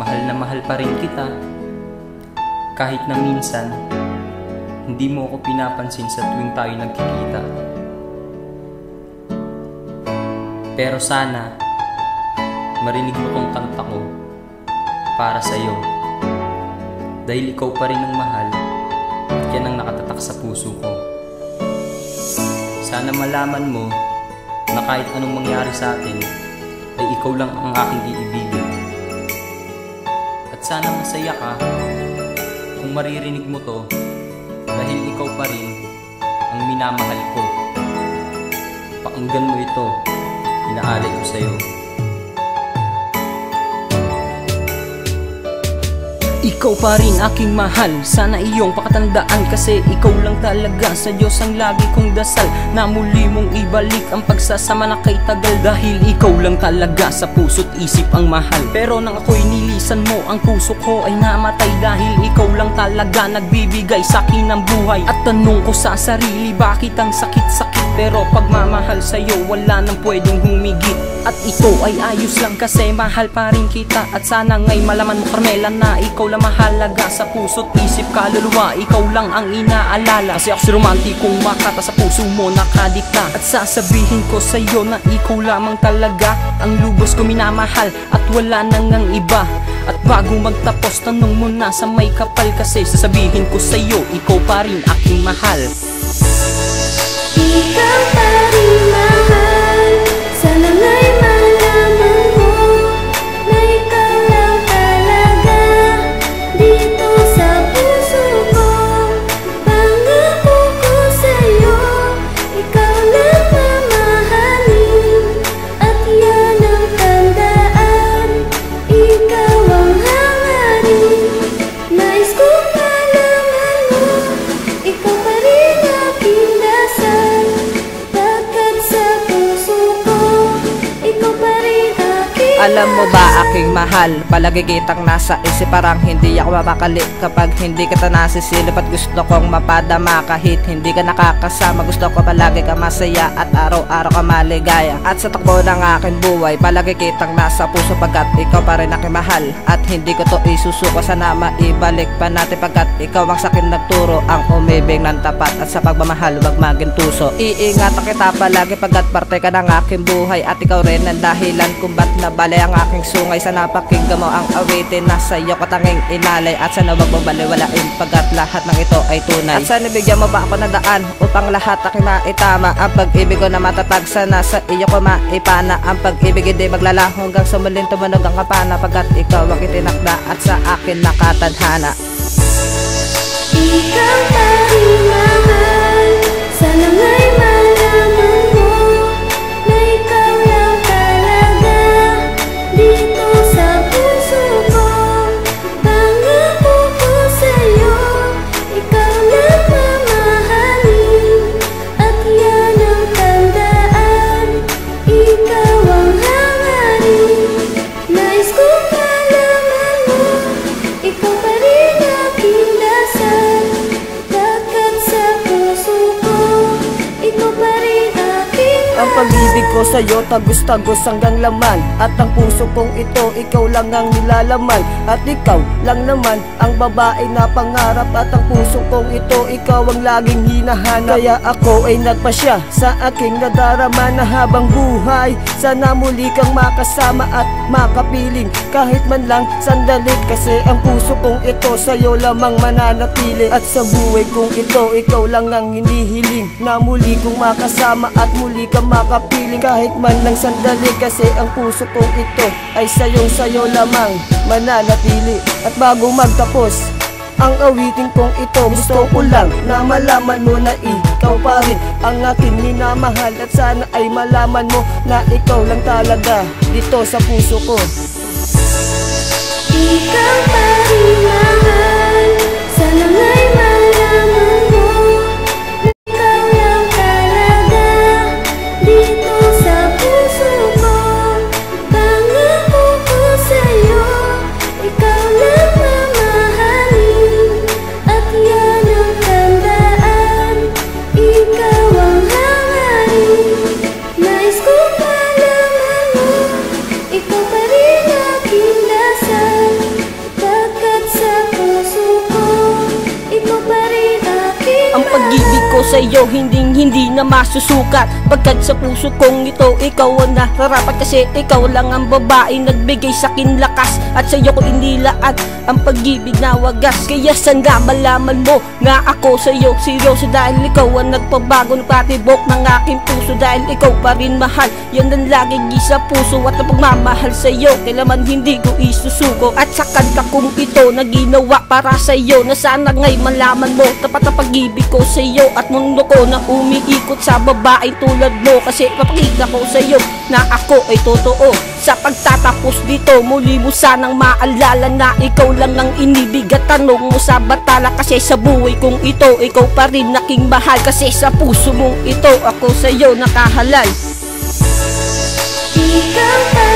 mahal na mahal pa rin kita. Kahit na minsan, hindi mo ako pinapansin sa tuwing tayo nagkikita. Pero sana, marinig mo tong kanta ko para sa'yo. Dahil ikaw pa rin ang mahal at yan ang nakatatak sa puso ko. Sana malaman mo na kahit anong mangyari sa atin, ay ikaw lang ang aking iibigin. At sana masaya ka kung maririnig mo to, dahil ikaw pa rin ang minamahal ko. Pakinggan mo ito, inaalay ko sa'yo. Ikaw pa rin aking mahal, sana iyong pakatandaan, kasi ikaw lang talaga sa Diyos ang lagi kong dasal, na muli mong ibalik ang pagsasama na kay tagal. Dahil ikaw lang talaga sa puso't isip ang mahal. Pero nang ako'y nilisan mo, ang puso ko ay namatay, dahil ikaw lang talaga nagbibigay sa'kin ng buhay. At tanong ko sa sarili, bakit ang sakit-sakit? Pero pagmamahal sa'yo, wala nang pwedeng humigit. At ito ay ayos lang kasi mahal pa rin kita. At sana ngay malaman mo, Carmela, na ikaw lang mahalaga sa puso't isip, kaluluwa. Ikaw lang ang inaalala, kasi ako si romantikong makata sa puso mo nakadikta. At sasabihin ko sa'yo na ikaw lamang talaga ang lubos ko minamahal, at wala nang ang iba. At bago magtapos, tanong mo na sa may kapal, kasi sasabihin ko sa'yo, ikaw pa rin aking mahal. Ikaw pa rin mahal, sana nga'y malaman mo na ikaw lang talaga dito sa puso ko. Pangako ko sa'yo, ikaw lang mamahalin, at yan ang tandaan, ikaw ang hangarin. Nais kong malaman mo, ikaw pa rin aking dasal, pagkat sa puso ko, ikaw pa rin aking Alam mo ba aking mahal, palagi kitang nasa isip, parang hindi ako mapakali kapag hindi kita nasisilip. At gusto kong mapadama kahit hindi ka nakakasama, gusto ko palagi ka masaya at araw-araw ka maligaya. At sa takbo ng aking buhay, palagi kitang nasa puso, pagkat ikaw pa rin aking mahal. At hindi ko to isusuko, sana maibalik pa natin, pagkat ikaw ang sakin nagturo, ang umibig ng tapat, at sa pagmamahal wag magintuso. Iingatan kita palagi, pagkat parte ka ng aking buhay, at ikaw rin ang dahilan kung ba't nabali ang aking sungay. Sana pakinggan mo ang awitin na sa'yo ko tanging inalay, at sana wag mong baliwalain, pagkat lahat ng ito ay tunay. At sana bigyan mo ba ako ng daan upang lahat aking maitama, ang pag-ibig ko na matatag, sana sa iyo ko maipana. Ang pag-ibig hindi maglala hanggang sa muling tumunog ang kampana, pagkat ikaw ang itinakda at sa akin nakatadhana. Ikaw pa rin mahal, sana nga'y malaman mo na ikaw lang talaga dito sa puso ko. Pangako ko sa'yo, ikaw lang mamahalin, at yan ang tandaan, ikaw ang hangarin. Nais kong malaman mo, ikaw pa rin aking dasal, pagkat sa puso ko, ikaw pa rin aking Ang pag-ibig ko sa'yo tagos-tagos hanggang laman, at ang puso kong ito ikaw lang ang nilalaman. At ikaw lang naman ang babae na pangarap, at ang puso kong ito ikaw ang laging hinahanap. Kaya ako ay nagpasya sa aking nadarama na habang buhay, sana muli kang makasama at makapiling, kahit man lang sandali, kasi ang puso kong ito sa'yo lamang mananatili. At sa buhay kong ito ikaw lang ang hinihiling, na muli kong makasama at muli kang makapiling, kahit man lang sandali, kasi ang puso kong ito ay sayo lamang mananatili. At bago magtapos ang awitin kong ito, gusto ko lang na malaman mo na ikaw pa rin ang aking minamahal, at sana ay malaman mo na ikaw lang talaga dito sa puso ko. Ikaw pa rin mahal, sana nga'y malaman mo na ikaw lang talaga dito sa puso ko. Pangako ko sa'yo, ikaw lang mamahalin, at yan ang tandaan, ikaw ang hangarin. Nais kong malaman mo, ikaw pa rin sa'yo hindi na masusukat, pagkat sa puso kong ito ikaw ang nararapat. Kasi ikaw lang ang babae nagbigay sa'kin lakas, at sa'yo ko inilaan ang pag-ibig na wagas. Kaya sana malaman mo nga ako sa'yo seryoso, dahil ikaw ang nagpabago, nagpatibok ng aking puso. Dahil ikaw pa rin mahal, yan ang laging sa puso, at ang pagmamahal sa'yo kailanman hindi ko isusuko. At sa kanta kong ito na ginawa para sa'yo, na sana ngay malaman mo tapat ang pag-ibig ko sa'yo, at mundo ko na umiikot sa babae tulad mo. Kasi papakita ko sa'yo na ako ay totoo. Sa pagtatapos dito, muli mo sanang maalala na ikaw lang ang inibig at tanong mo sa batala. Kasi sa buhay kong ito, ikaw pa rin aking mahal. Kasi sa puso mong ito, ako sa'yo nakahalal. Ikaw pa